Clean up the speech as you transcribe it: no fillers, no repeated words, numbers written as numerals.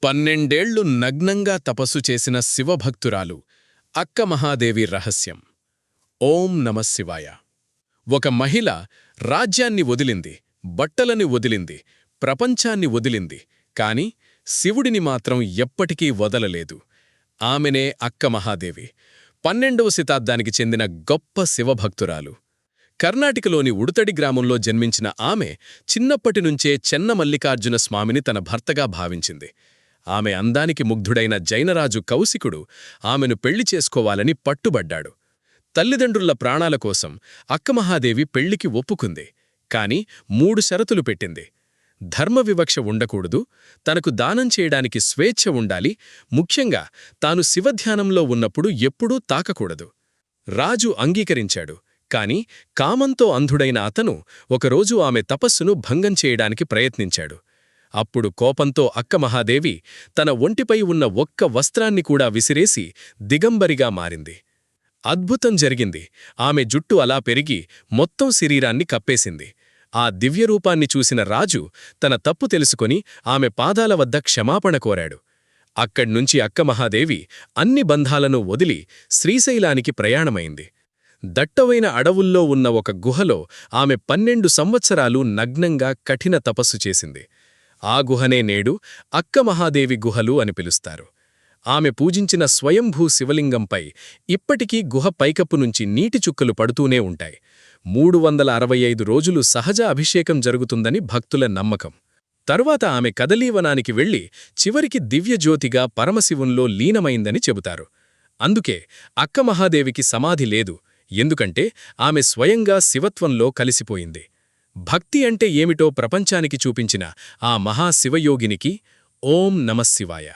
12 నగ్నంగా తపస్సు చేసిన శివభక్తురాలు అక్క మహాదేవి రహస్యం. ఓం నమఃశివాయ. ఒక మహిళ రాజ్యాన్ని వదిలింది, బట్టలని వదిలింది, ప్రపంచాన్ని వదిలింది, కాని శివుడిని మాత్రం ఎప్పటికీ వదలలేదు. ఆమెనే అక్క మహాదేవి. 12వ శతాబ్దానికి చెందిన గొప్ప శివభక్తురాలు. కర్ణాటకలోని ఉడుతడి గ్రామంలో జన్మించిన ఆమె చిన్నప్పటినుంచే చెన్నమల్లికార్జున స్వామిని తన భర్తగా భావించింది. ఆమె అందానికి ముగ్ధుడైన జైనరాజు కౌశికుడు ఆమెను పెళ్లి చేసుకోవాలని పట్టుబడ్డాడు. తల్లిదండ్రుల ప్రాణాల కోసం అక్కమహాదేవి పెళ్లికి ఒప్పుకుంది. కాని 3 షరతులు పెట్టింది. ధర్మవివక్ష ఉండకూడదు, తనకు దానం చేయడానికి స్వేచ్ఛ ఉండాలి, ముఖ్యంగా తాను శివధ్యానంలో ఉన్నప్పుడు ఎప్పుడూ తాకకూడదు. రాజు అంగీకరించాడు. కాని కామంతో అంధుడైన అతను ఒకరోజు ఆమె తపస్సును భంగం చేయడానికి ప్రయత్నించాడు. అప్పుడు కోపంతో అక్కమహాదేవి తన ఒంటిపై ఉన్న ఒక్క వస్త్రాన్ని కూడా విసిరేసి దిగంబరిగా మారింది. అద్భుతం జరిగింది. ఆమె జుట్టు అలా పెరిగి మొత్తం శరీరాన్ని కప్పేసింది. ఆ దివ్యరూపాన్ని చూసిన రాజు తన తప్పు తెలుసుకొని ఆమె పాదాల వద్ద క్షమాపణ కోరాడు. అక్కడ్నుంచి అక్కమహాదేవి అన్ని బంధాలను వదిలి శ్రీశైలానికి ప్రయాణమైంది. దట్టవైన అడవుల్లో ఉన్న ఒక గుహలో ఆమె 12 సంవత్సరాలు నగ్నంగా కఠిన తపస్సు చేసింది. ఆ గుహనే నేడు అక్కమహాదేవి గుహలు అని పిలుస్తారు. ఆమె పూజించిన స్వయంభూ శివలింగంపై ఇప్పటికీ గుహ పైకప్పు నుంచి నీటి చుక్కలు పడుతూనే ఉంటాయి. 365 రోజులు సహజ అభిషేకం జరుగుతుందని భక్తుల నమ్మకం. తరువాత ఆమె కదలీవనానికి వెళ్లి చివరికి దివ్యజ్యోతిగా పరమశివునిలో లీనమైందని చెబుతారు. అందుకే అక్కమహాదేవికి సమాధి లేదు, ఎందుకంటే ఆమె స్వయంగా శివత్వంలో కలిసిపోయింది. భక్తి అంటే ఏమిటో ప్రపంచానికి చూపించిన ఆ మహాశివయోగినికి ఓం నమఃశివాయ.